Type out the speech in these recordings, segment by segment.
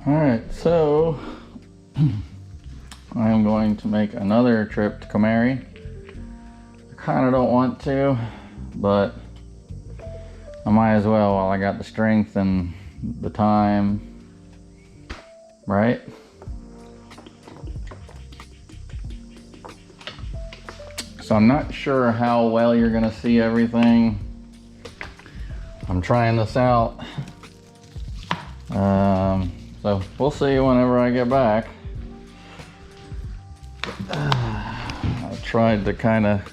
Alright, so I am going to make another trip to Kamari. I kind of don't want to, but I might as well while I got the strength and the time, right? So I'm not sure how well you're gonna see everything. I'm trying this out. So we'll see whenever I get back. I've tried to kind of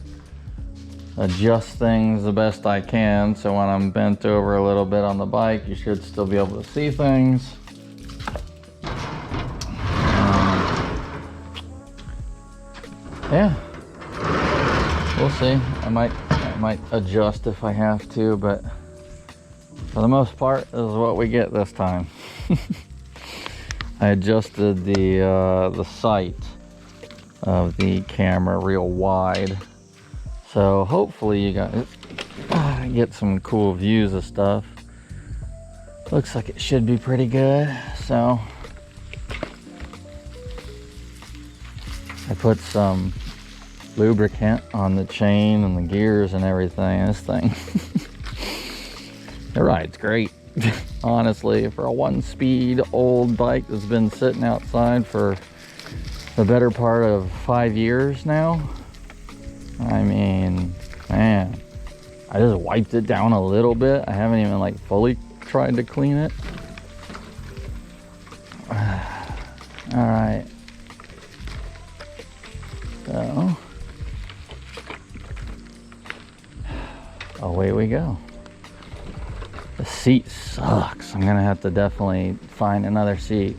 adjust things the best I can, so when I'm bent over a little bit on the bike, you should still be able to see things. Yeah, we'll see. I might adjust if I have to, but for the most part, this is what we get this time. I adjusted the sight of the camera real wide, so hopefully you guys get some cool views of stuff. Looks like it should be pretty good. So I put some lubricant on the chain and the gears and everything. This thing it rides great. Honestly, for a 1-speed old bike that's been sitting outside for the better part of 5 years now. I mean, man, I just wiped it down a little bit. I haven't even like fully tried to clean it. All right. So, away we go. The seat sucks. I'm gonna have to definitely find another seat.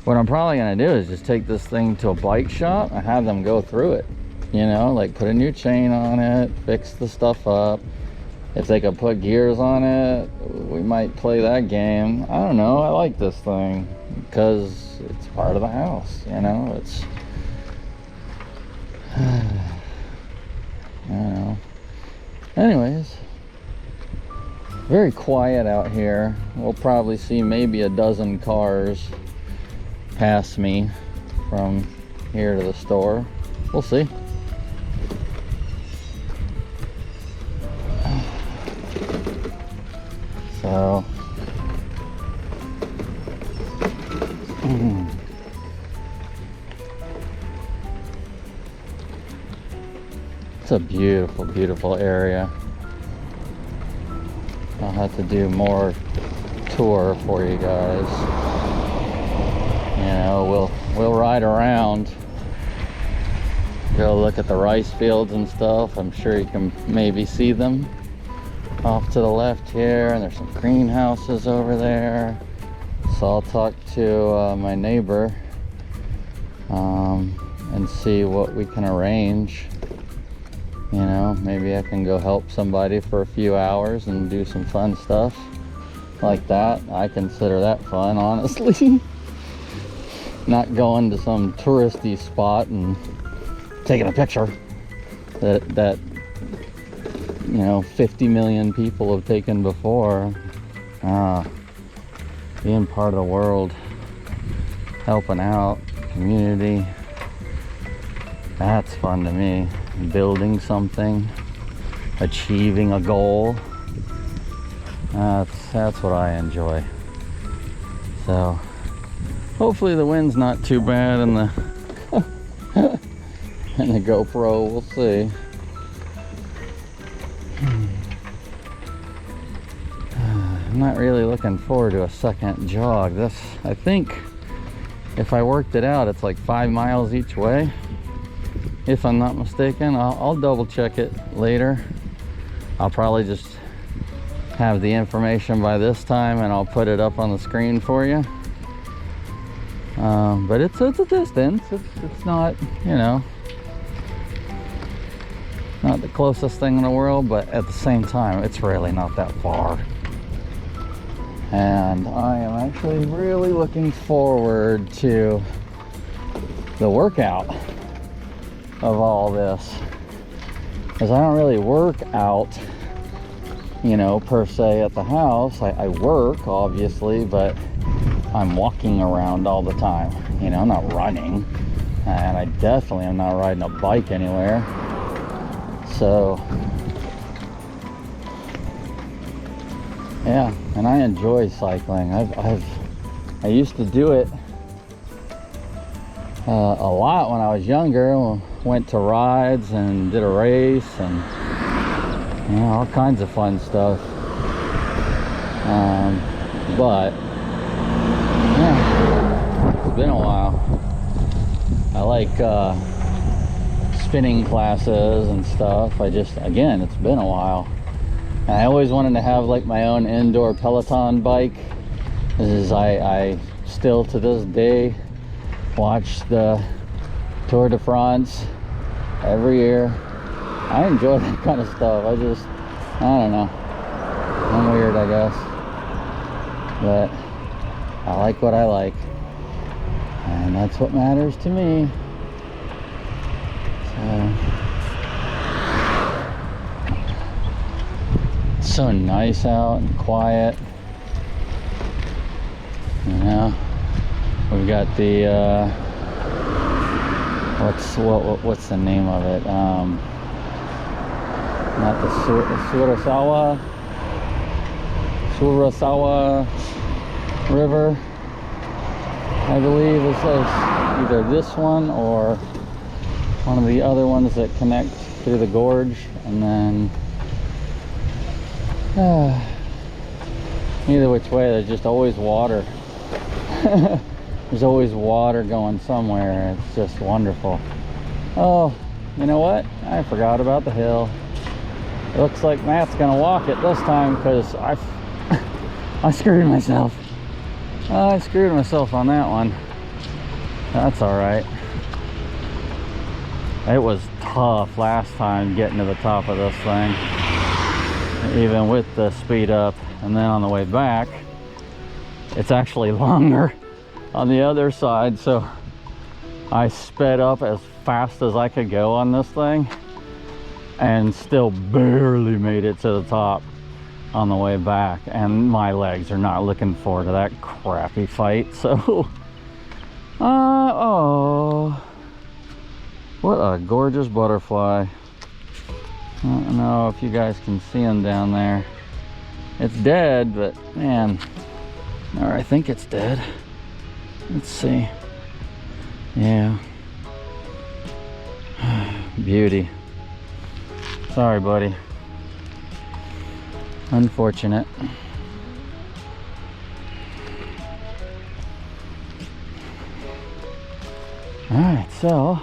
What I'm probably gonna do is just take this thing to a bike shop and have them go through it. You know, like put a new chain on it, fix the stuff up. If they could put gears on it, we might play that game. I don't know. I like this thing because it's part of the house. You know, it's. I don't know. Anyways. Very quiet out here. We'll probably see maybe a dozen cars pass me from here to the store. We'll see. So it's a beautiful, beautiful area. I'll have to do more tour for you guys. You know, we'll ride around, go look at the rice fields and stuff. I'm sure you can maybe see them off to the left here, and there's some greenhouses over there. So I'll talk to my neighbor and see what we can arrange. You know, maybe I can go help somebody for a few hours and do some fun stuff like that. I consider that fun, honestly. Not going to some touristy spot and taking a picture that you know 50 million people have taken before. Being part of the world, helping out community, that's fun to me. Building something, achieving a goal, that's what I enjoy. So hopefully the wind's not too bad in the in the GoPro. We'll see. I'm not really looking forward to a second jog. This, I think if I worked it out, it's like 5 miles each way, if I'm not mistaken. I'll double check it later. I'll probably just have the information by this time and I'll put it up on the screen for you. But it's a distance. It's not, you know, not the closest thing in the world, but at the same time, it's really not that far. And I am actually really looking forward to the workout of all this, because I don't really work out, you know, per se at the house. I work, obviously, but I'm walking around all the time. You know, I'm not running, and I definitely am not riding a bike anywhere. So yeah, and I enjoy cycling. I used to do it a lot when I was younger. Went to rides and did a race, and you know, all kinds of fun stuff. But yeah, it's been a while. I like spinning classes and stuff. Again, it's been a while. And I always wanted to have like my own indoor Peloton bike. I still to this day watch the Tour de France every year. I enjoy that kind of stuff. I don't know. I'm weird, I guess. But I like what I like. And that's what matters to me. It's so nice out and quiet. You know, we've got the what's the name of it? Not the Surasawa River, I believe. It's either this one or one of the other ones that connect through the gorge. And then either which way, there's just always water. There's always water going somewhere. It's just wonderful. Oh, you know what? I forgot about the hill. It looks like Matt's gonna walk it this time, because I screwed myself. I screwed myself on that one. That's all right. It was tough last time getting to the top of this thing, even with the speed up. And then on the way back, it's actually longer on the other side. So I sped up as fast as I could go on this thing, and still barely made it to the top on the way back. And my legs are not looking forward to that crappy fight. So oh, what a gorgeous butterfly. I don't know if you guys can see him down there. It's dead, but man, or I think it's dead. Let's see. Yeah. Beauty. Sorry, buddy. Unfortunate. All right, so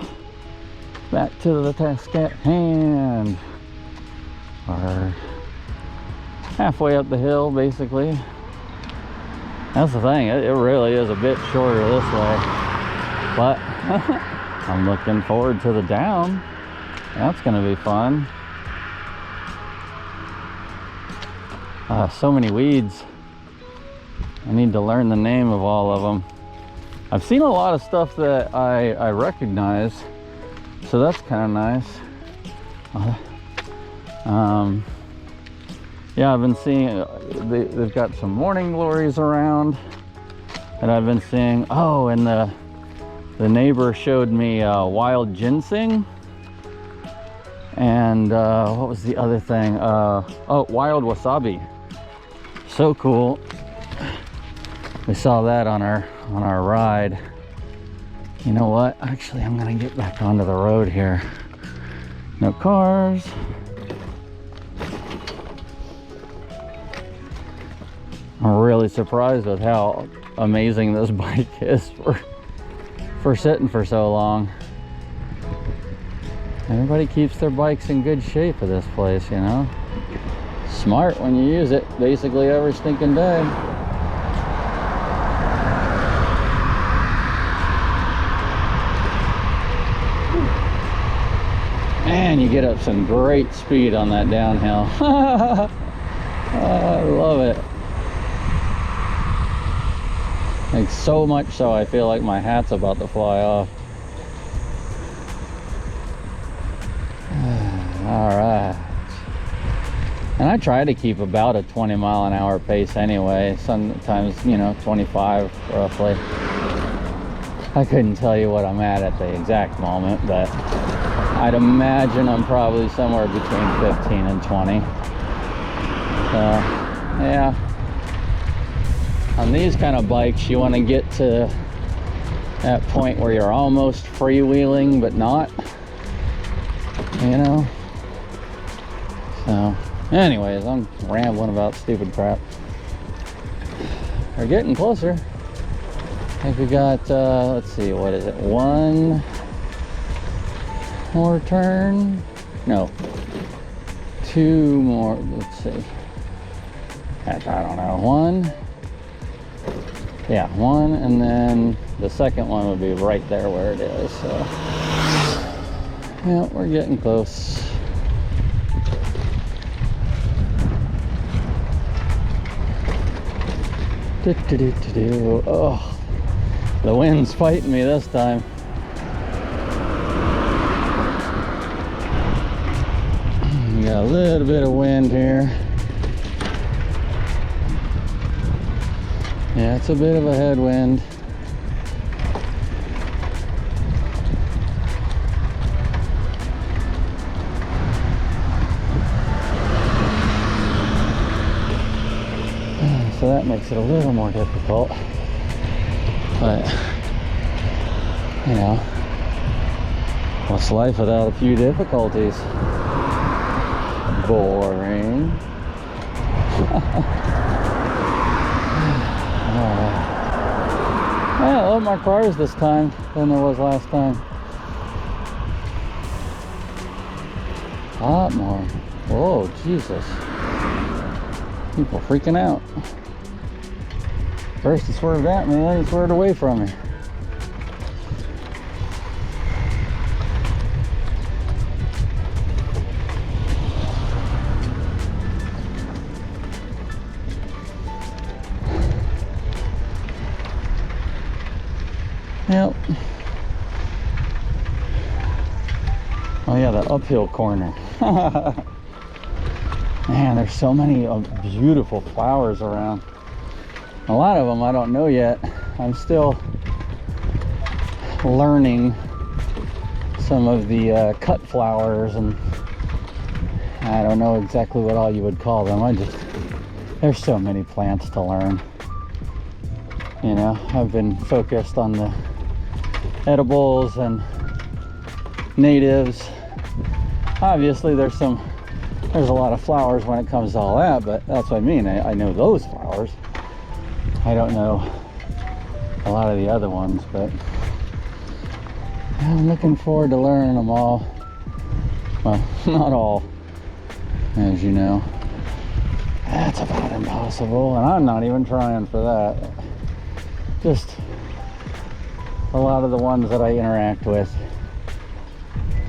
back to the task at hand. We're halfway up the hill, basically. That's the thing, it really is a bit shorter this way, but I'm looking forward to the down. That's gonna be fun. So many weeds. I need to learn the name of all of them. I've seen a lot of stuff that I recognize, so that's kind of nice. Yeah, I've been seeing, they've got some morning glories around that I've been seeing. Oh, and the neighbor showed me wild ginseng. And what was the other thing? Oh, wild wasabi. So cool. We saw that on our ride. You know what? Actually, I'm gonna get back onto the road here. No cars. I'm really surprised with how amazing this bike is for sitting for so long. Everybody keeps their bikes in good shape at this place, you know. Smart when you use it basically every stinking day. And you get up some great speed on that downhill. I love it. Like, so much so I feel like my hat's about to fly off. All right. And I try to keep about a 20-mile-an-hour pace anyway, sometimes, you know, 25 roughly. I couldn't tell you what I'm at the exact moment, but I'd imagine I'm probably somewhere between 15 and 20. So, yeah. On these kind of bikes, you want to get to that point where you're almost freewheeling, but not, you know. So, anyways, I'm rambling about stupid crap. We're getting closer. I think we got, let's see, what is it? One more turn? No. Two more, let's see. I don't know. One. Yeah, one, and then the second one would be right there where it is. So, yeah, we're getting close. Oh, the wind's fighting me this time. We got a little bit of wind here. Yeah, it's a bit of a headwind. So that makes it a little more difficult. But, you know, what's life without a few difficulties? Boring. Yeah, a lot more cars this time than there was last time. A lot more. Whoa, Jesus. People freaking out. First he swerved at me, then he swerved away from me. Yep. Oh yeah, the uphill corner. Man, there's so many beautiful flowers around. A lot of them I don't know yet. I'm still learning some of the cut flowers, and I don't know exactly what all you would call them. There's so many plants to learn. You know, I've been focused on the edibles and natives. Obviously there's a lot of flowers when it comes to all that, but that's what I mean. I know those flowers. I don't know a lot of the other ones, but I'm looking forward to learning them all. Well, not all, as you know. That's about impossible, and I'm not even trying for that. Just a lot of the ones that I interact with.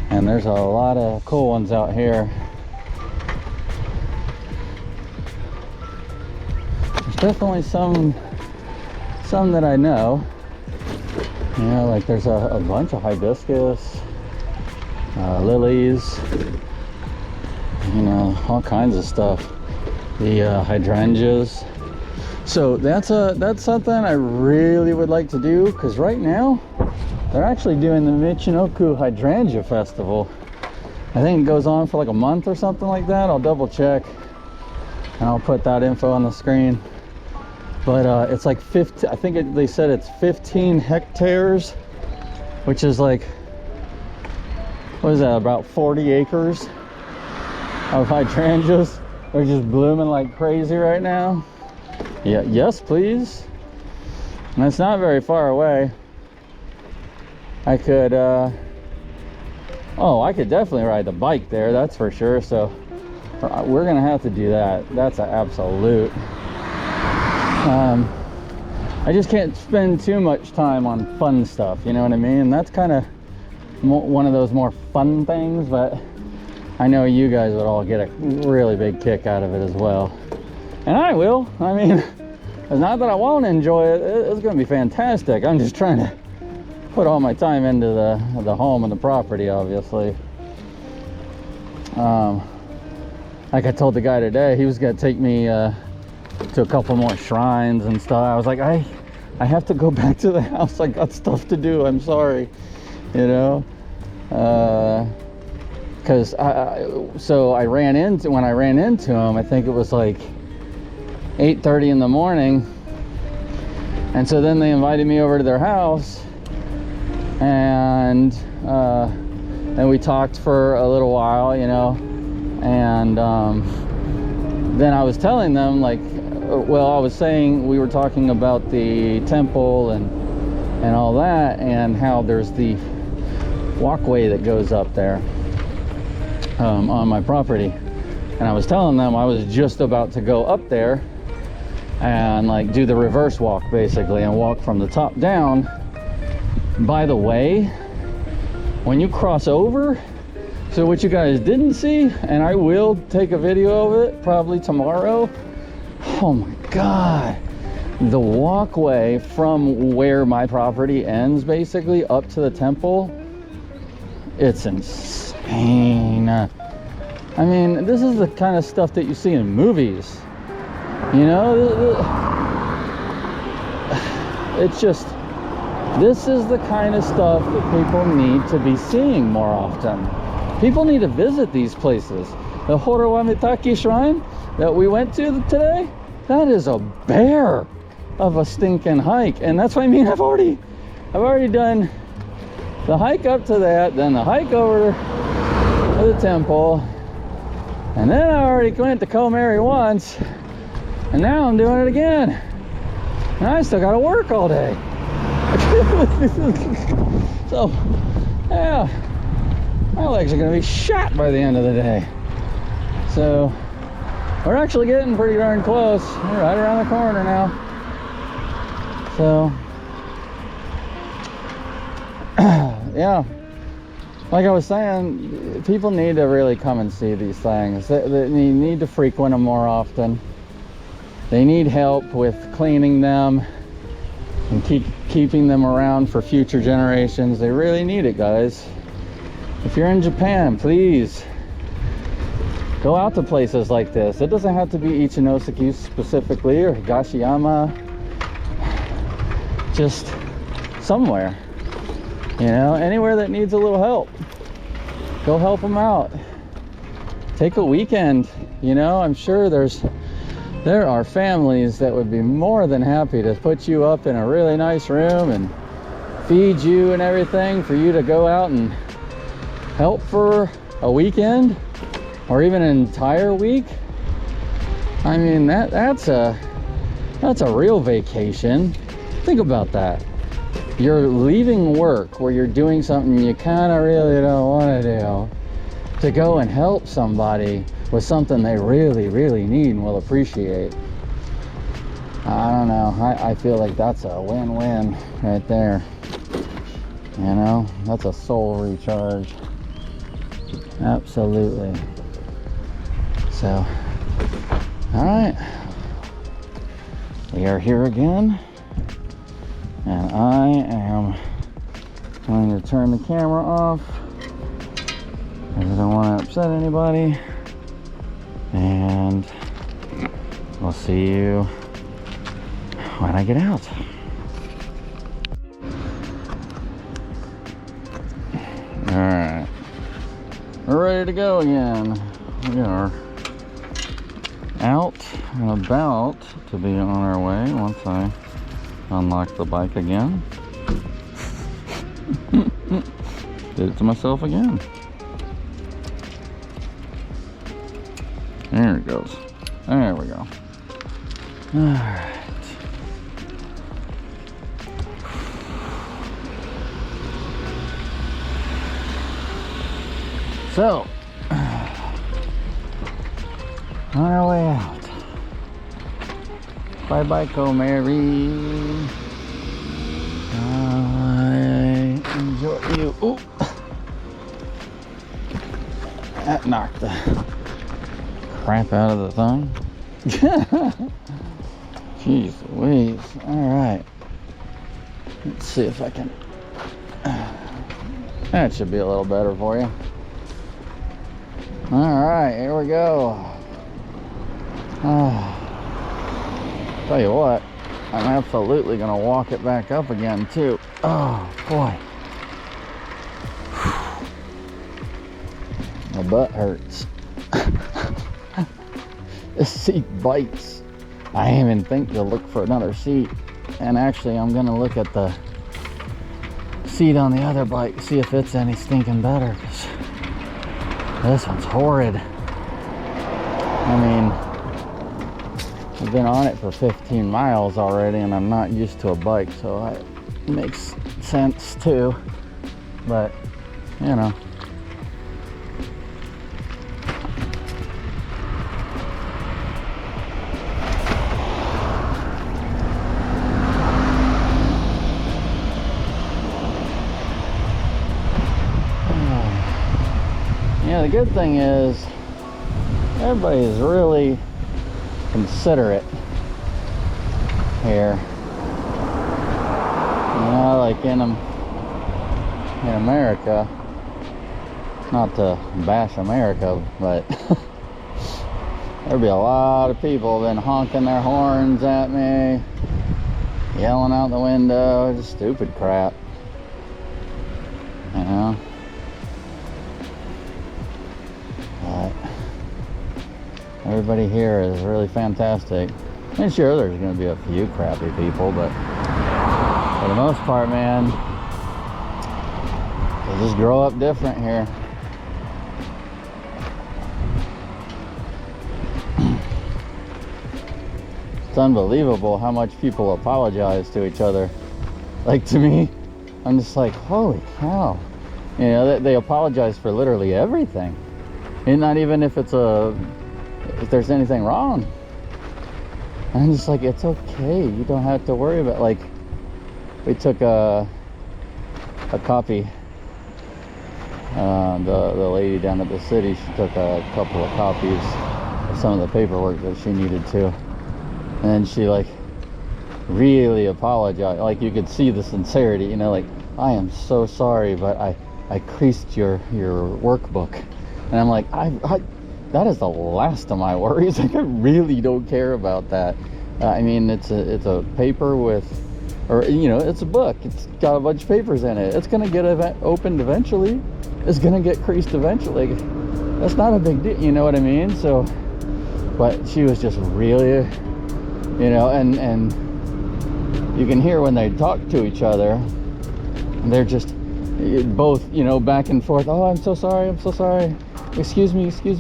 And there's a lot of cool ones out here. There's definitely some that I know. You know, like there's a bunch of hibiscus, lilies, you know, all kinds of stuff. The hydrangeas. So that's something I really would like to do, because right now they're actually doing the Michinoku Hydrangea Festival. I think it goes on for like a month or something like that. I'll double check and I'll put that info on the screen. But it's like 50, I think they said it's 15 hectares, which is like, what is that, about 40 acres of hydrangeas. They're just blooming like crazy right now. Yeah, yes please. And it's not very far away. I could I could definitely ride the bike there, that's for sure. So we're gonna have to do that. That's an absolute. I just can't spend too much time on fun stuff, you know what I mean? That's kind of one of those more fun things, but I know you guys would all get a really big kick out of it as well. And I will. I mean, it's not that I won't enjoy it. It's going to be fantastic. I'm just trying to put all my time into the home and the property, obviously. like I told the guy today, he was gonna take me to a couple more shrines and stuff. I was like, I have to go back to the house. I got stuff to do. I'm sorry, you know. Because so I ran into, when I ran into him, I think it was like 8:30 in the morning, and so then they invited me over to their house, and we talked for a little while, you know, and then I was telling them, like, well, I was saying, we were talking about the temple and all that, and how there's the walkway that goes up there on my property, and I was telling them I was just about to go up there and like do the reverse walk basically, and walk from the top down. By the way, when you cross over, so what you guys didn't see, and I will take a video of it probably tomorrow, oh my god, the walkway from where my property ends basically up to the temple, it's insane. I mean, this is the kind of stuff that you see in movies, you know. It's just, this is the kind of stuff that people need to be seeing more often. People need to visit these places. The Horowamitaki shrine that we went to today, that is a bear of a stinking hike. And that's what I mean, I've already done the hike up to that, then the hike over to the temple, and then I already went to Komari once, and now I'm doing it again. And I still gotta work all day. So, yeah, my legs are gonna be shot by the end of the day. So, we're actually getting pretty darn close. We're right around the corner now. So, yeah, like I was saying, people need to really come and see these things. They need to frequent them more often. They need help with cleaning them and keeping them around for future generations. They really need it, guys. If you're in Japan, please go out to places like this. It doesn't have to be Ichinoseki specifically, or Higashiyama. Just somewhere, you know, anywhere that needs a little help. Go help them out. Take a weekend, you know. I'm sure there are families that would be more than happy to put you up in a really nice room and feed you and everything, for you to go out and help for a weekend or even an entire week. I mean, that's a real vacation. Think about that. You're leaving work where you're doing something you kind of really don't want to do, to go and help somebody with something they really, really need and will appreciate. I don't know. I feel like that's a win-win right there. You know, that's a soul recharge. Absolutely. So, all right. We are here again. And I am going to turn the camera off, because I don't want to upset anybody. And we'll see you when I get out. Alright, we're ready to go again. We are out and about to be on our way once I unlock the bike again. Did it to myself again. There it goes. There we go. Alright. So, on our way out. Bye bye, Komari. I enjoy you. Ooh. That knocked the crap out of the thing. Jeez Louise. Alright. Let's see if I can. That should be a little better for you. Alright, here we go. Tell you what, I'm absolutely gonna walk it back up again too. Oh boy. My butt hurts. This seat bites. I didn't even think to look for another seat. And actually, I'm gonna look at the seat on the other bike, see if it's any stinking better, because this one's horrid. I mean, I've been on it for 15 miles already, and I'm not used to a bike, so it makes sense too. But, you know. Yeah, the good thing is everybody is really considerate here. You know, like in America, not to bash America, but there'd be a lot of people been honking their horns at me, yelling out the window, just stupid crap, you know. Everybody here is really fantastic. I'm sure there's going to be a few crappy people, but for the most part, man, they just grow up different here. It's unbelievable how much people apologize to each other. Like, to me, I'm just like, holy cow. You know, they apologize for literally everything. And not even if there's anything wrong. I'm just like, it's okay, you don't have to worry about, like, we took a copy, the lady down at the city, she took a couple of copies of some of the paperwork that she needed to, and she like really apologized. Like, you could see the sincerity, you know, like, I am so sorry, but I creased your workbook. And I'm like, that is the last of my worries. Like, I really don't care about that. I mean, it's a paper with, or, you know, it's a book. It's got a bunch of papers in it. It's gonna get opened eventually. It's gonna get creased eventually. That's not a big deal, you know what I mean? So, but she was just really, you know, and you can hear when they talk to each other, they're just both, you know, back and forth. Oh, I'm so sorry, I'm so sorry. Excuse me, thank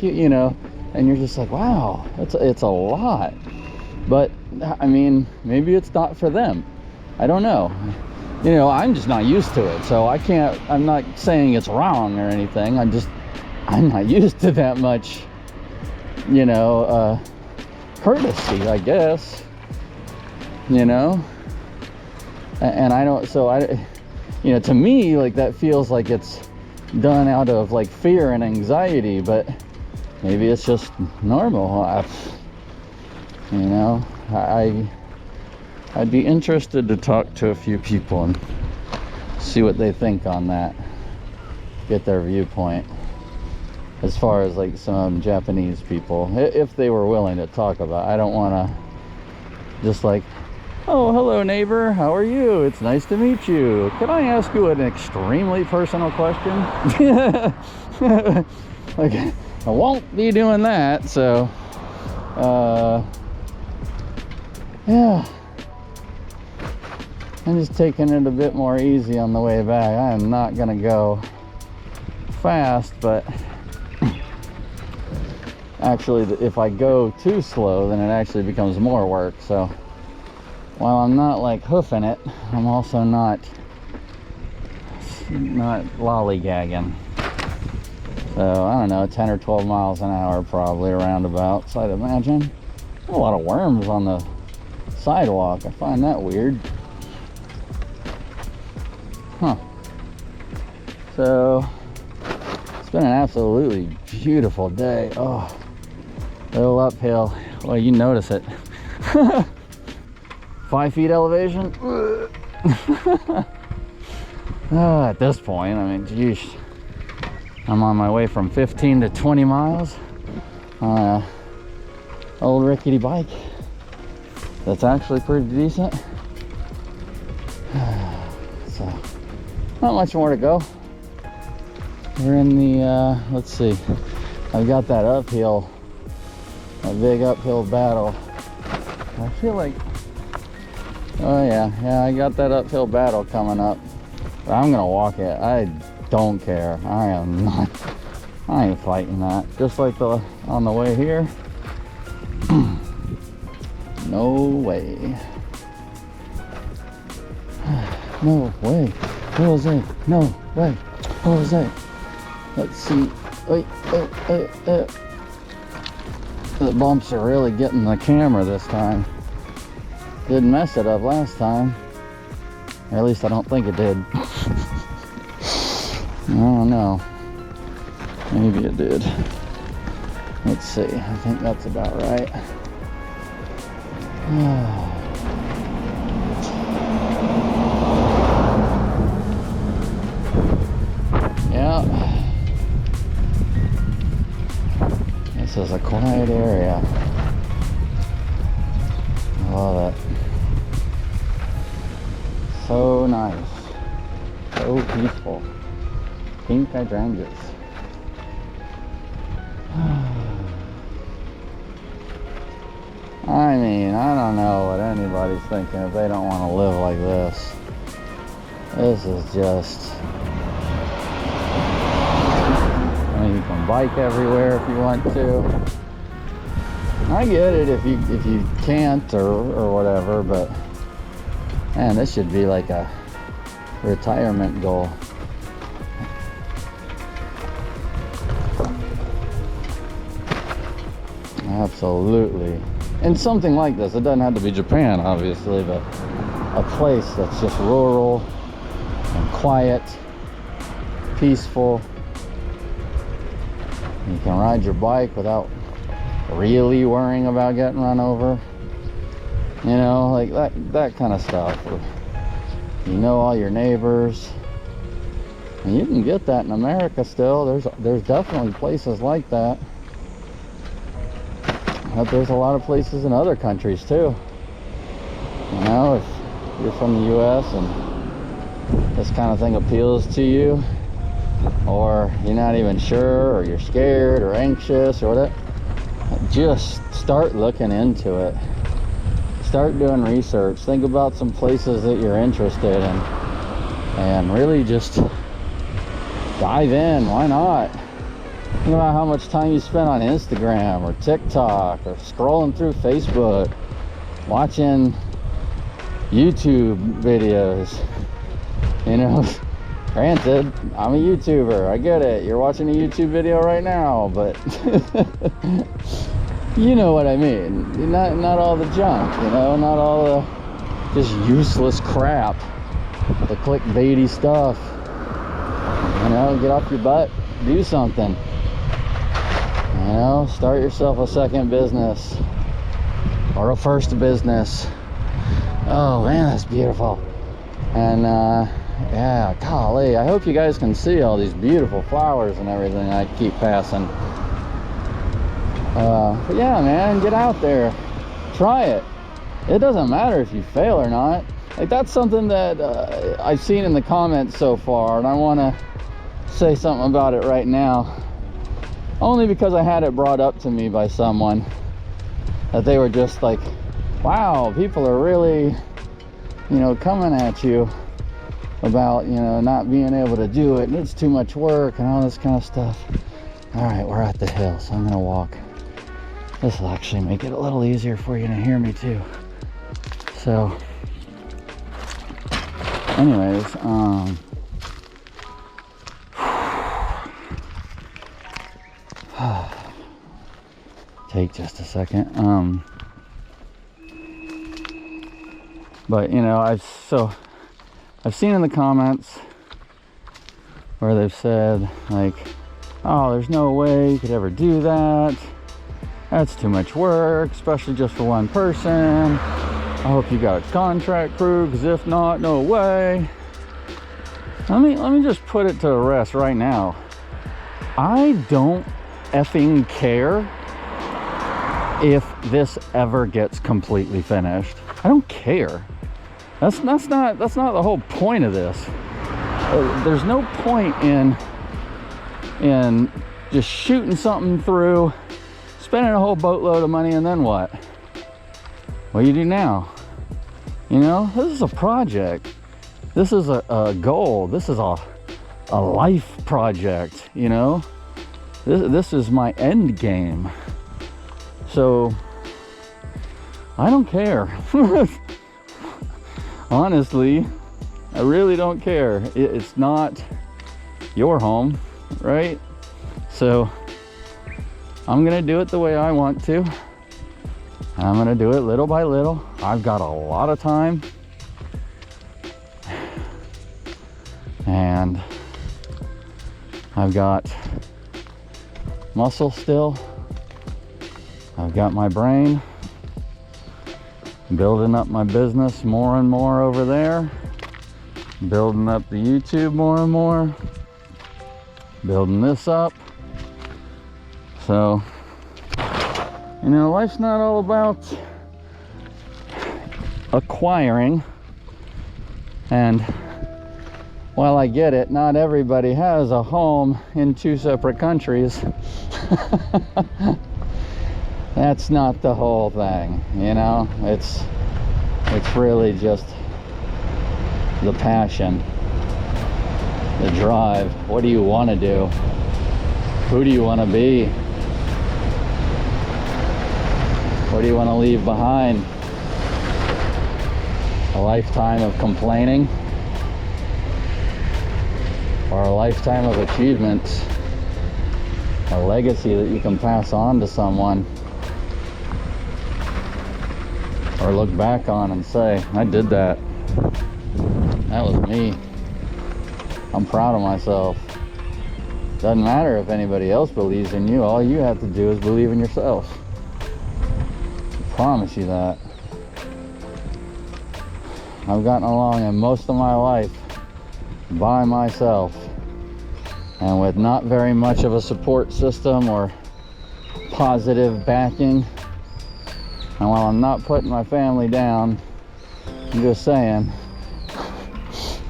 you, you know. And you're just like, wow, it's a lot. But I mean, maybe it's not for them, I don't know. You know, I'm just not used to it, so I'm not saying it's wrong or anything. I'm not used to that much, you know, courtesy, I guess, you know. And I don't, so you know, to me, like, that feels like it's done out of like fear and anxiety, but maybe it's just normal. You know, I'd be interested to talk to a few people and see what they think on that, get their viewpoint, as far as like some Japanese people, if they were willing to talk about it. I don't want to just like, oh, hello neighbor, how are you? It's nice to meet you. Can I ask you an extremely personal question? Like, I won't be doing that, so yeah, I'm just taking it a bit more easy on the way back. I am not gonna go fast, but actually, if I go too slow, then it actually becomes more work. So while I'm not like hoofing it, I'm also not lollygagging. So I don't know, 10 or 12 miles an hour probably, around about. So I'd imagine a lot of worms on the sidewalk. I find that weird. Huh. So it's been an absolutely beautiful day. Oh, a little uphill. Well, you notice it. 5 feet elevation. At this point, I mean, geez, I'm on my way from 15 to 20 miles. on a old rickety bike that's actually pretty decent. So, not much more to go. We're in the, let's see, I've got that uphill, a big uphill battle. I feel like, oh yeah, I got that uphill battle coming up. But I'm gonna walk it. I don't care. I ain't fighting that. Just like on the way here. No way. No way. Jose. No way. Jose. Let's see. Wait. The bumps are really getting the camera this time. Didn't mess it up last time. Or at least I don't think it did. I don't know. Maybe it did. Let's see. I think that's about right. Yeah. This is a quiet area. I love it. So nice. So peaceful. Pink hydrangeas. I mean, I don't know what anybody's thinking if they don't want to live like this. This is just... I mean, you can bike everywhere if you want to. I get it if you can't or whatever, but man, this should be like a retirement goal. Absolutely. And something like this, it doesn't have to be Japan, obviously, but a place that's just rural and quiet, peaceful. You can ride your bike without really worrying about getting run over. You know, like that kind of stuff. You know all your neighbors. And you can get that in America still. There's definitely places like that. But there's a lot of places in other countries too. You know, if you're from the US and this kind of thing appeals to you, or you're not even sure, or you're scared or anxious or whatever, just start looking into it. Start doing research. Think about some places that you're interested in and really just dive in. Why not? Think about how much time you spend on Instagram or TikTok or scrolling through Facebook, watching YouTube videos. You know, granted, I'm a YouTuber. I get it. You're watching a YouTube video right now, but you know what I mean. Not all the junk, you know, not all the just useless crap, the clickbaity stuff. You know, get off your butt, do something. You know, start yourself a second business or a first business. Oh man, that's beautiful. And yeah, golly, I hope you guys can see all these beautiful flowers and everything I keep passing. But yeah, man, get out there, try it. It doesn't matter if you fail or not. Like, that's something that I've seen in the comments so far, and I want to say something about it right now. Only because I had it brought up to me by someone that they were just like, wow, people are really, you know, coming at you about, you know, not being able to do it, and it's too much work and all this kind of stuff. All right, we're at the hill, so I'm gonna walk. This will actually make it a little easier for you to hear me too. So anyways, take just a second. But you know, I've seen in the comments where they've said like, oh, there's no way you could ever do that. That's too much work, especially just for one person. I hope you got a contract crew, because if not, no way. Let me just put it to rest right now. I don't effing care if this ever gets completely finished. I don't care. That's not the whole point of this. There's no point in just shooting something through, spending a whole boatload of money, and then what? What do you do now? You know, this is a project. This is a goal. This is a life project, you know? This is my end game. So, I don't care. Honestly, I really don't care. It's not your home, right? So, I'm gonna do it the way I want to. I'm gonna do it little by little. I've got a lot of time. And I've got muscle still. I've got my brain. Building up my business more and more over there. Building up the YouTube more and more. Building this up. So, you know, life's not all about acquiring. And while I get it, not everybody has a home in 2 separate countries. That's not the whole thing, you know? It's really just the passion, the drive. What do you want to do? Who do you want to be? What do you want to leave behind? A lifetime of complaining? Or a lifetime of achievements? A legacy that you can pass on to someone? Or look back on and say, I did that. That was me. I'm proud of myself. Doesn't matter if anybody else believes in you. All you have to do is believe in yourself. I promise you that. I've gotten along in most of my life by myself, and with not very much of a support system or positive backing. And while I'm not putting my family down, I'm just saying,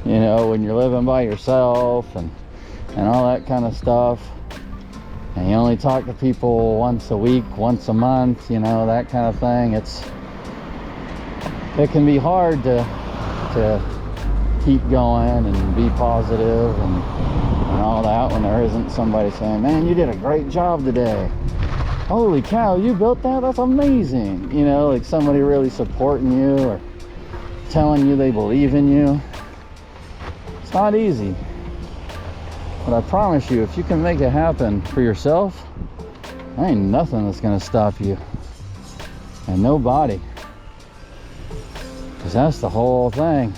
you know, when you're living by yourself and all that kind of stuff, and you only talk to people once a week, once a month, you know, that kind of thing, it can be hard to keep going and be positive and all that when there isn't somebody saying, man, you did a great job today. Holy cow, you built that? That's amazing. You know, like somebody really supporting you or telling you they believe in you. It's not easy. But I promise you, if you can make it happen for yourself, there ain't nothing that's gonna stop you. And nobody. Because that's the whole thing.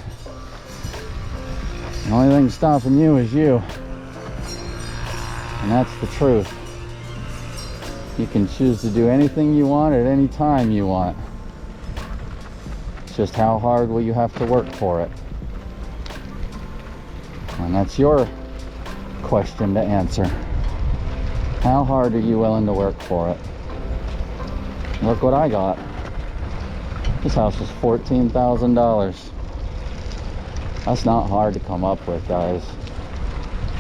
The only thing stopping you is you. And that's the truth. You can choose to do anything you want at any time you want. It's just how hard will you have to work for it? And that's your question to answer. How hard are you willing to work for it? Look what I got. This house was $14,000. That's not hard to come up with, guys.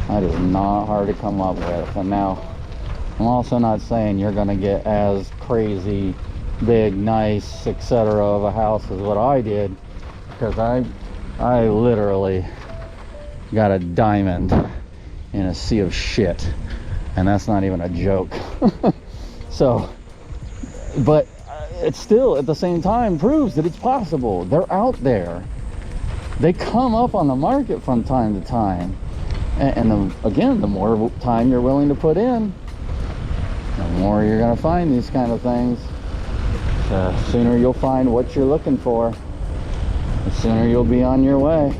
That is not hard to come up with. And now, I'm also not saying you're gonna get as crazy, big, nice, etc. of a house as what I did, because I literally got a diamond in a sea of shit, and that's not even a joke. So, but it still at the same time proves that it's possible. They're out there. They come up on the market from time to time, and again, the more time you're willing to put in, the more you're going to find these kind of things. The sooner you'll find what you're looking for, the sooner you'll be on your way.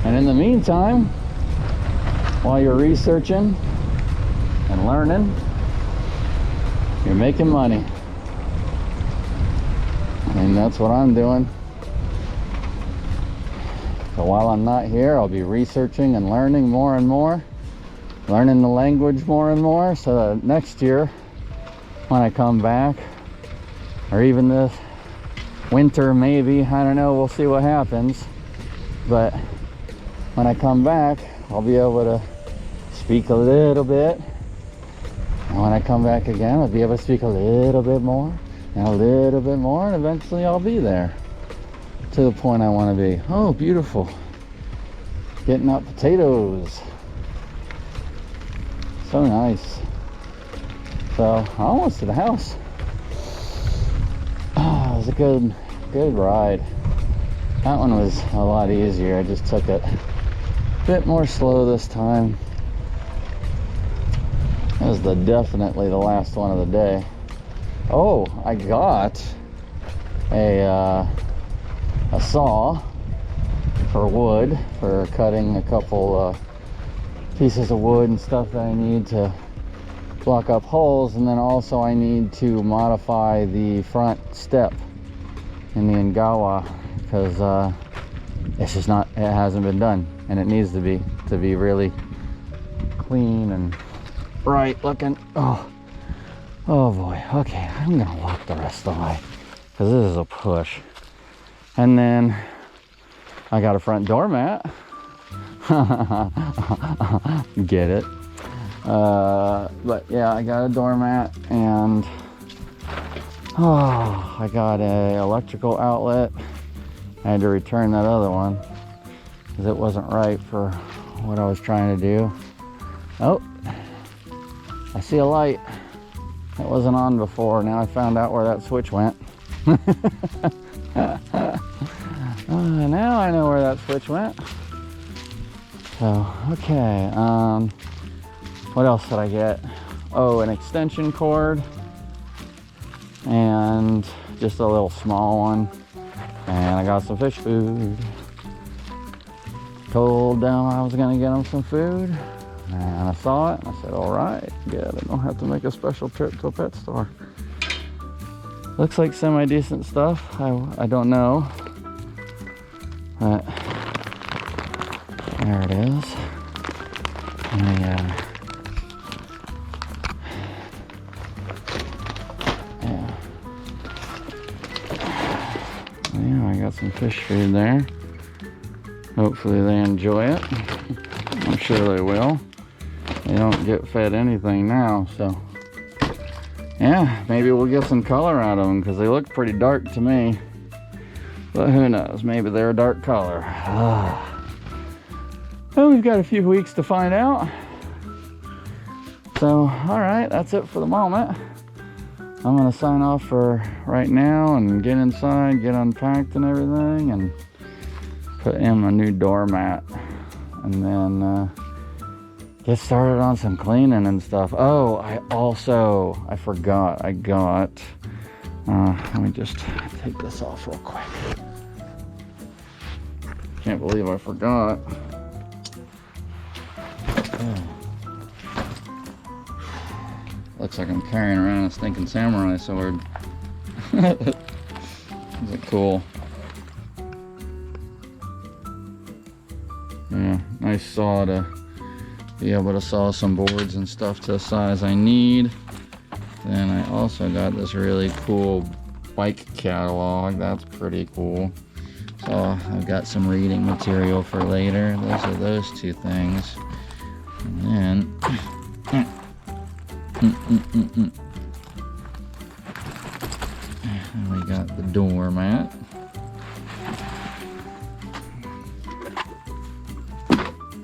And in the meantime, while you're researching and learning, you're making money. And that's what I'm doing. So while I'm not here, I'll be researching and learning more and more. Learning the language more and more, so that next year when I come back, or even this winter maybe. I don't know, we'll see what happens. But when I come back, I'll be able to speak a little bit. And when I come back again, I'll be able to speak a little bit more and a little bit more, and eventually I'll be there to the point I want to be. Oh, beautiful. Getting out potatoes. So nice. So, almost to the house. Oh, it was a good ride. That one was a lot easier. I just took it a bit more slow this time. That was definitely the last one of the day. Oh, I got a saw for wood, for cutting a couple pieces of wood and stuff that I need to block up holes, and then also I need to modify the front step in the Ngawa because it's just not, it hasn't been done, and it needs to be really clean and right looking. Oh boy. Okay, I'm gonna walk the rest of the way because this is a push. And then I got a front doormat. Get it? But yeah, I got a doormat, and I got a electrical outlet. I had to return that other one because it wasn't right for what I was trying to do. Oh, I see a light that wasn't on before. Now I found out where that switch went. Now I know where that switch went. So, okay, what else did I get? Oh, an extension cord, and just a little small one. And I got some fish food. Told them I was gonna get them some food, and I saw it, and I said, all right, good, I don't have to make a special trip to a pet store. Looks like semi-decent stuff. I don't know, but there it is. And yeah, I got some fish food there. Hopefully they enjoy it. I'm sure they will. They don't get fed anything now, so yeah, maybe we'll get some color out of them because they look pretty dark to me. But who knows? Maybe they're a dark color. Well, we've got a few weeks to find out. So, all right, that's it for the moment. I'm gonna sign off for right now and get inside, get unpacked and everything, and put in my new doormat, and then get started on some cleaning and stuff. Oh, I forgot, I got, let me just take this off real quick. Can't believe I forgot. Looks like I'm carrying around a stinking samurai sword. Is it cool? Yeah, nice saw to be able to saw some boards and stuff to the size I need. Then I also got this really cool bike catalog. That's pretty cool. So I've got some reading material for later. Those are those two things. And then and we got the doormat.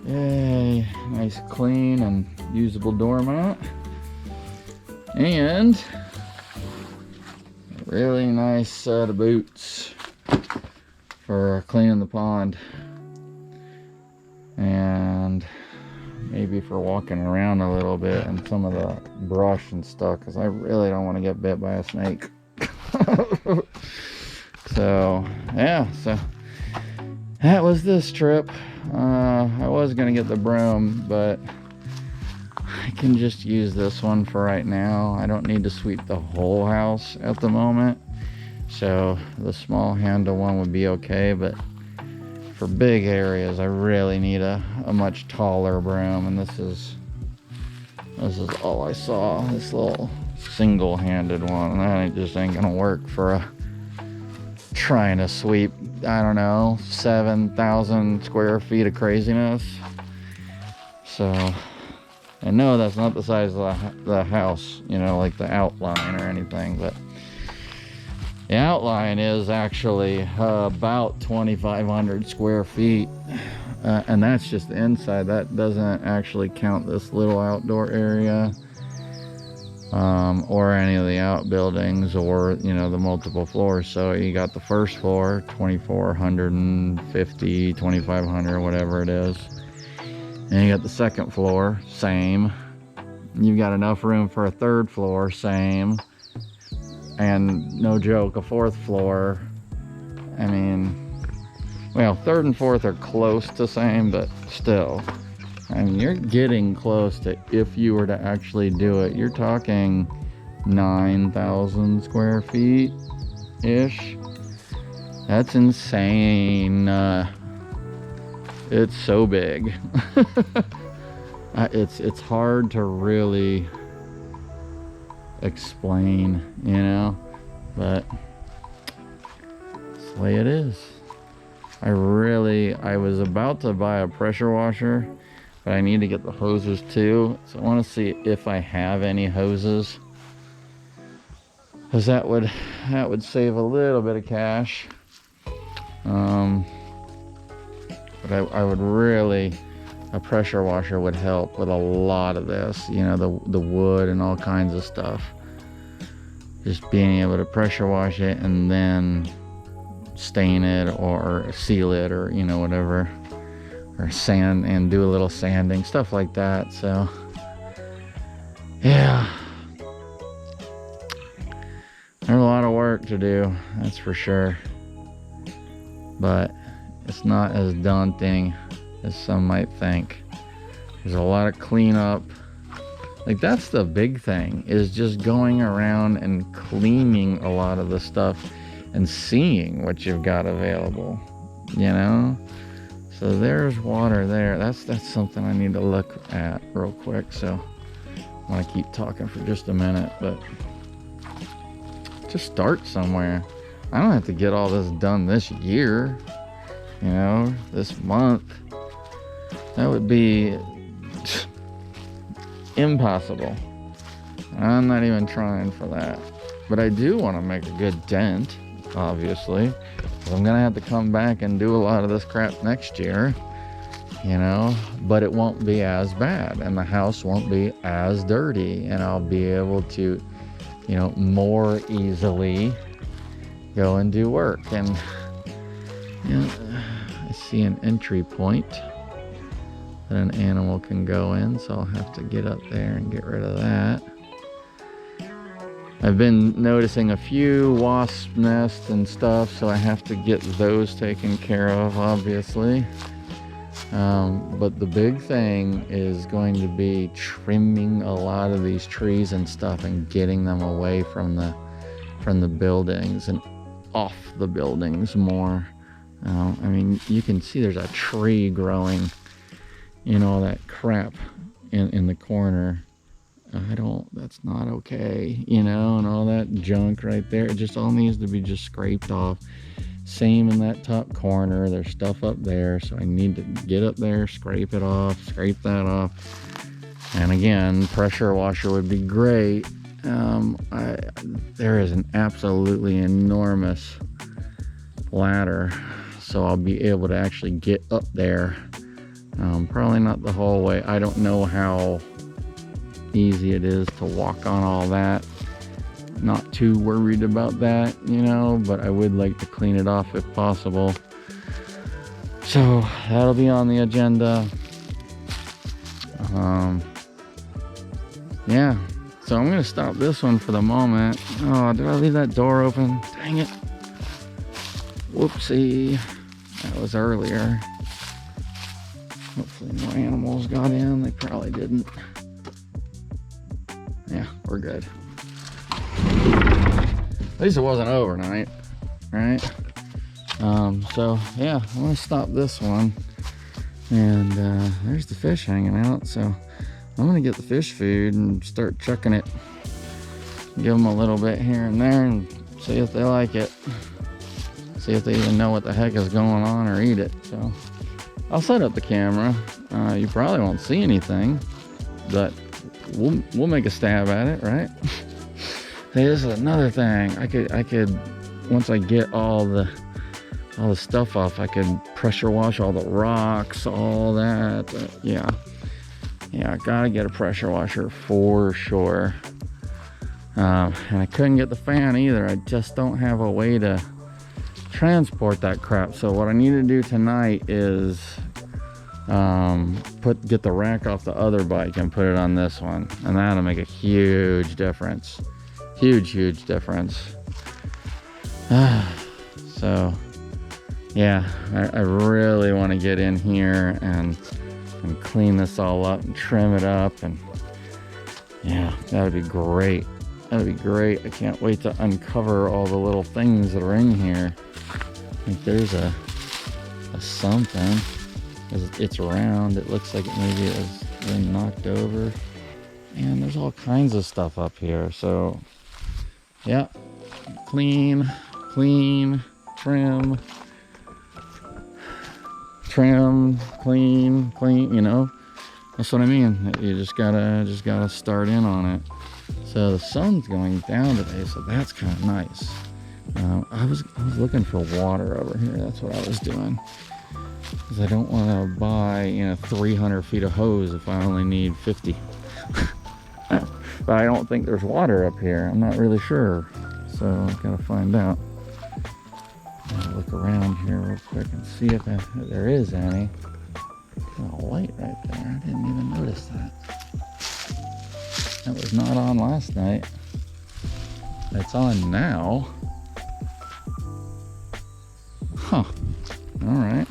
Yay, nice clean and usable doormat. And a really nice set of boots for cleaning the pond. And maybe for walking around a little bit and some of the brush and stuff, because I really don't want to get bit by a snake. So yeah, so that was this trip. I was gonna get the broom, but I can just use this one for right now. I don't need to sweep the whole house at the moment, so the small handle one would be okay, but for big areas I really need a much taller broom, and this is all I saw. This little single-handed one. That just ain't gonna work for trying to sweep, I don't know, 7,000 square feet of craziness. So, and no, that's not the size of the house, you know, like the outline or anything, but the outline is actually about 2,500 square feet. And that's just the inside. That doesn't actually count this little outdoor area, or any of the outbuildings, or, you know, the multiple floors. So you got the first floor, 2,450, 2,500, whatever it is. And you got the second floor, same. You've got enough room for a third floor, same. And no joke, a fourth floor. I mean, well, third and fourth are close to same, but still, I mean, you're getting close to, if you were to actually do it, you're talking 9,000 square feet ish. That's insane. It's so big. It's hard to really explain, you know, but it's the way it is. I was about to buy a pressure washer, but I need to get the hoses too. So I want to see if I have any hoses, because that would save a little bit of cash. But I would really, a pressure washer would help with a lot of this, you know, the wood and all kinds of stuff. Just being able to pressure wash it and then stain it or seal it, or, you know, whatever, or sand and do a little sanding, stuff like that. So yeah, there's a lot of work to do, that's for sure, but it's not as daunting as some might think. There's a lot of cleanup. Like, that's the big thing, is just going around and cleaning a lot of the stuff and seeing what you've got available, you know? So there's water there. That's something I need to look at real quick. So I want to keep talking for just a minute, but just start somewhere. I don't have to get all this done this year, you know, this month. That would be impossible. I'm not even trying for that. But I do want to make a good dent, obviously. I'm gonna have to come back and do a lot of this crap next year, you know, but it won't be as bad, and the house won't be as dirty, and I'll be able to, you know, more easily go and do work. And yeah, I see an entry point that an animal can go in, so I'll have to get up there and get rid of that. I've been noticing a few wasp nests and stuff, so I have to get those taken care of, obviously. But the big thing is going to be trimming a lot of these trees and stuff and getting them away from the buildings and off the buildings more. I mean, you can see there's a tree growing in all that crap in the corner. That's not okay, you know, and all that junk right there. It just all needs to be just scraped off. Same in that top corner. There's stuff up there, so I need to get up there, scrape it off, scrape that off. And again, pressure washer would be great. There is an absolutely enormous ladder, so I'll be able to actually get up there. Probably not the whole way. I don't know how easy it is to walk on all that. Not too worried about that, you know, but I would like to clean it off if possible. So that'll be on the agenda. Yeah, so I'm gonna stop this one for the moment. Oh, did I leave that door open? Dang it. Whoopsie. That was earlier. Hopefully no animals got in. They probably didn't. Yeah, we're good. At least it wasn't overnight, right? So yeah, I'm gonna stop this one. And there's the fish hanging out, so I'm gonna get the fish food and start chucking it give them a little bit here and there and see if they like it. See if they even know what the heck is going on or eat it. So I'll set up the camera. You probably won't see anything, but we'll make a stab at it, right? Hey, this is another thing. I could once I get all the stuff off, I could pressure wash all the rocks, all that. Yeah, I gotta get a pressure washer for sure. And I couldn't get the fan either. I just don't have a way to transport that crap. So what I need to do tonight is get the rack off the other bike and put it on this one, and that'll make a huge difference. Huge difference. So yeah, I really want to get in here and clean this all up and trim it up, and yeah, that'd be great. That'd be great. I can't wait to uncover all the little things that are in here. I think there's a something. It's round. It looks like maybe it was been knocked over. And there's all kinds of stuff up here. So yeah, clean, trim, clean, you know, that's what I mean. You just gotta start in on it. So the sun's going down today, so that's kind of nice. I was looking for water over here. That's what I was doing, because I don't want to buy 300 feet of hose if I only need 50. But I don't think there's water up here. I'm not really sure, so I've got to find out. I'll look around here real quick and see if there is any. Got a light right there. I didn't even notice that. That was not on last night. It's on now. Huh. All right.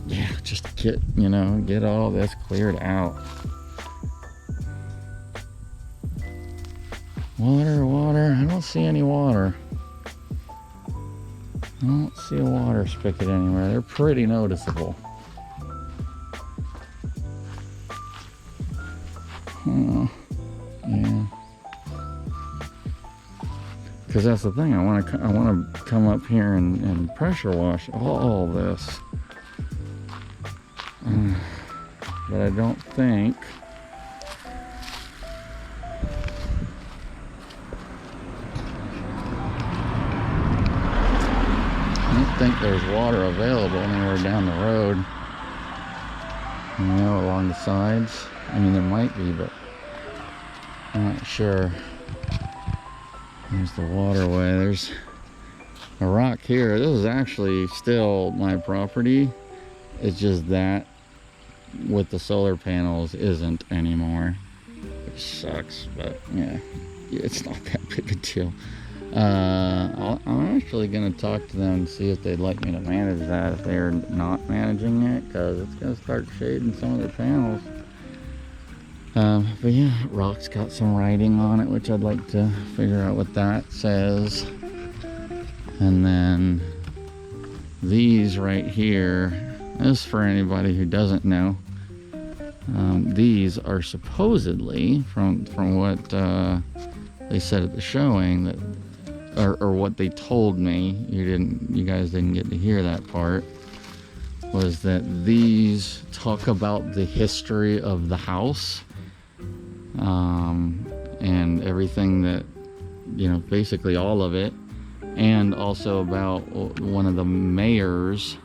Yeah, just get all this cleared out. Water. I don't see any water. I don't see a water spigot anywhere. They're pretty noticeable. Yeah. Because that's the thing. I want to come up here and pressure wash all this. But I don't think. There's water available anywhere down the road, along the sides. I mean, there might be, but I'm not sure. There's the waterway. There's a rock here. This is actually still my property. It's just that with the solar panels isn't anymore, which sucks, but yeah, it's not that big a deal. I'm actually going to talk to them and see if they'd like me to manage that if they're not managing it, because it's going to start shading some of their panels. But yeah, rock's got some writing on it, which I'd like to figure out what that says. And then these right here, this is for anybody who doesn't know. These are supposedly, from what they said at the showing, that or what they told me, you guys didn't get to hear that part, was that these talk about the history of the house, and everything that, basically all of it, and also about one of the mayors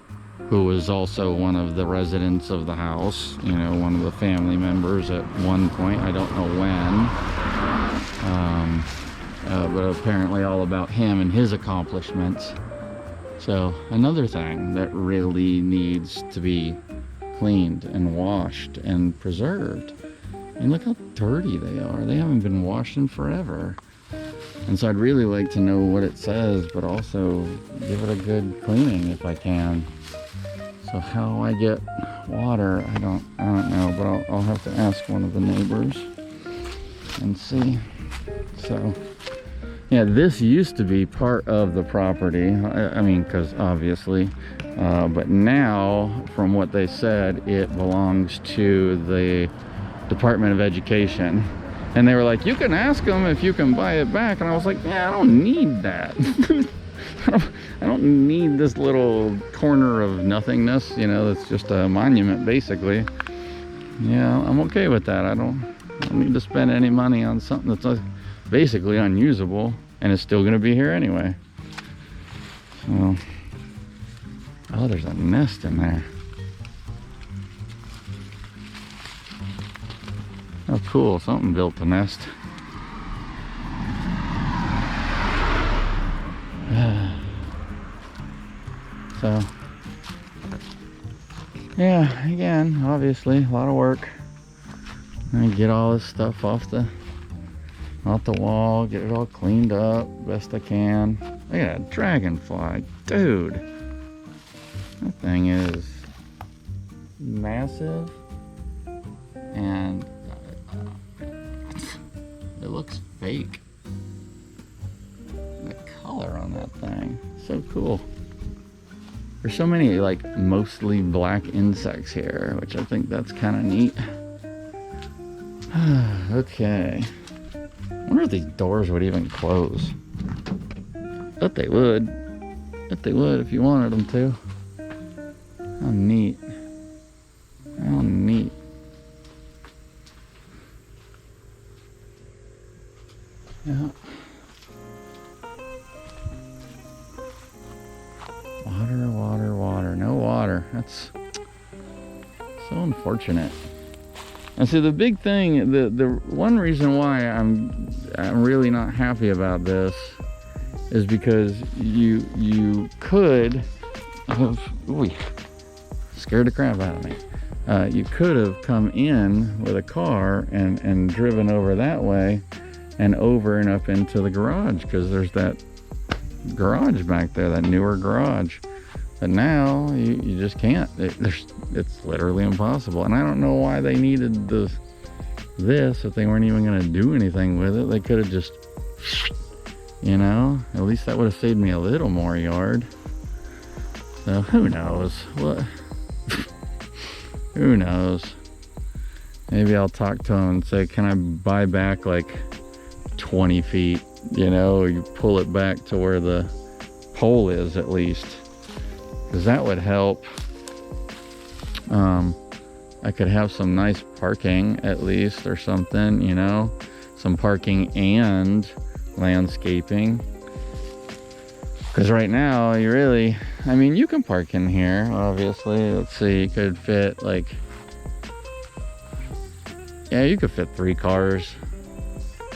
who was also one of the residents of the house, one of the family members at one point. I don't know when. But apparently all about him and his accomplishments. So another thing that really needs to be cleaned and washed and preserved. And look how dirty they are. They haven't been washed in forever. And so I'd really like to know what it says, but also give it a good cleaning if I can. So how I get water, I don't know, but I'll have to ask one of the neighbors and see. So yeah, this used to be part of the property. I mean, because obviously, but now, from what they said, it belongs to the Department of Education. And they were like, you can ask them if you can buy it back. And I was like, yeah, I don't need that. I don't need this little corner of nothingness, you know, that's just a monument basically. Yeah, I'm okay with that. I don't need to spend any money on something that's basically unusable and is still gonna be here anyway. So, oh, there's a nest in there. Oh, cool, something built the nest. So, yeah, again, obviously, a lot of work. I get all this stuff off the wall, get it all cleaned up best I can. Look at that dragonfly, dude. That thing is massive, and it looks fake. The color on that thing, so cool. There's so many like mostly black insects here, which I think that's kind of neat. Okay. I wonder if these doors would even close. Bet they would. Bet they would if you wanted them to. How neat. How neat. Yeah. Water, water, water. No water. That's so unfortunate. And so the big thing, the one reason why I'm really not happy about this is because you could have, ooh, scared the crap out of me. You could have come in with a car and driven over that way and over and up into the garage, because there's that garage back there, that newer garage. But now you just can't. It's literally impossible. And I don't know why they needed this if they weren't even going to do anything with it. They could have just, you know, at least that would have saved me a little more yard. So who knows what? Who knows? Maybe I'll talk to them and say, can I buy back like 20 feet? You know, you pull it back to where the pole is at least, because that would help. I could have some nice parking at least, or something, you know, some parking and landscaping. Because right now, you really, I mean, you can park in here, obviously. Let's see, you could fit like, yeah, you could fit 3 cars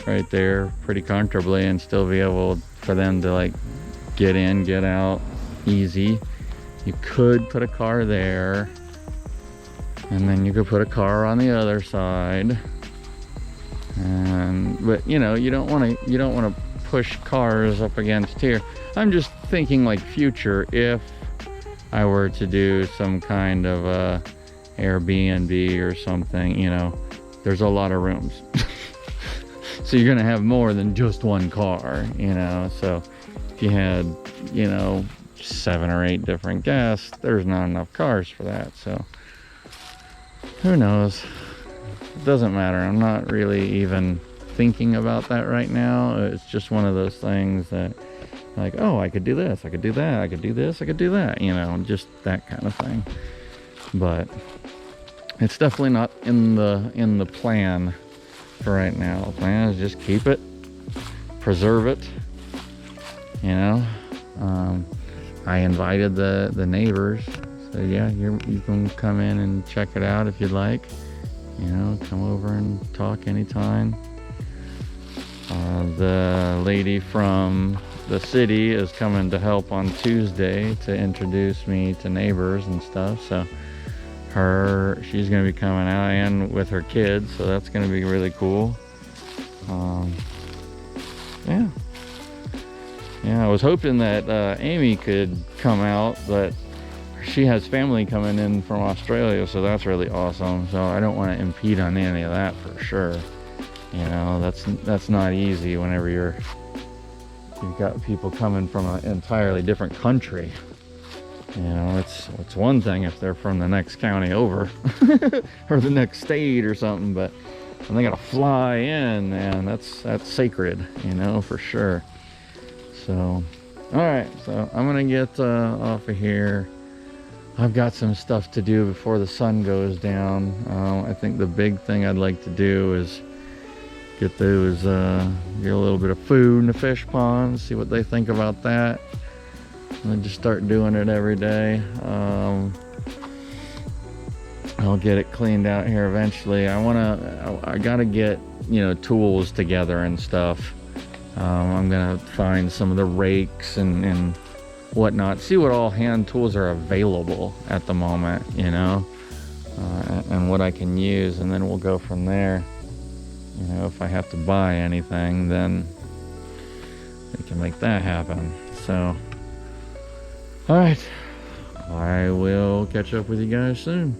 right there pretty comfortably and still be able for them to like get in, get out easy. You could put a car there, and then you could put a car on the other side. But you know, you don't want to push cars up against here. I'm just thinking like future, if I were to do some kind of a Airbnb or something, you know, there's a lot of rooms. So you're gonna have more than just one car, you know. So if you had, you know, 7 or 8 different guests, there's not enough cars for that. So who knows? It doesn't matter. I'm not really even thinking about that right now. It's just one of those things that, like, oh, I could do this, I could do that, I could do this, I could do that, you know, just that kind of thing. But it's definitely not in the plan for right now. The plan is just keep it, preserve it, you know. I invited the neighbors, so yeah, you can come in and check it out if you'd like, you know, come over and talk anytime. The lady from the city is coming to help on Tuesday to introduce me to neighbors and stuff, so she's gonna be coming out and with her kids, so that's gonna be really cool. Yeah, I was hoping that Amy could come out, but she has family coming in from Australia, so that's really awesome. So I don't want to impede on any of that for sure. You know, that's not easy whenever you've got people coming from an entirely different country. You know, it's one thing if they're from the next county over or the next state or something, but when they gotta fly in, man, that's sacred, you know, for sure. So, all right, so I'm gonna get off of here. I've got some stuff to do before the sun goes down. I think the big thing I'd like to do is get those, get a little bit of food in the fish pond, see what they think about that. And then just start doing it every day. I'll get it cleaned out here eventually. I gotta get, you know, tools together and stuff. I'm gonna find some of the rakes and whatnot, see what all hand tools are available at the moment, you know, and what I can use, and then we'll go from there. You know, if I have to buy anything, then we can make that happen. So, all right, I will catch up with you guys soon.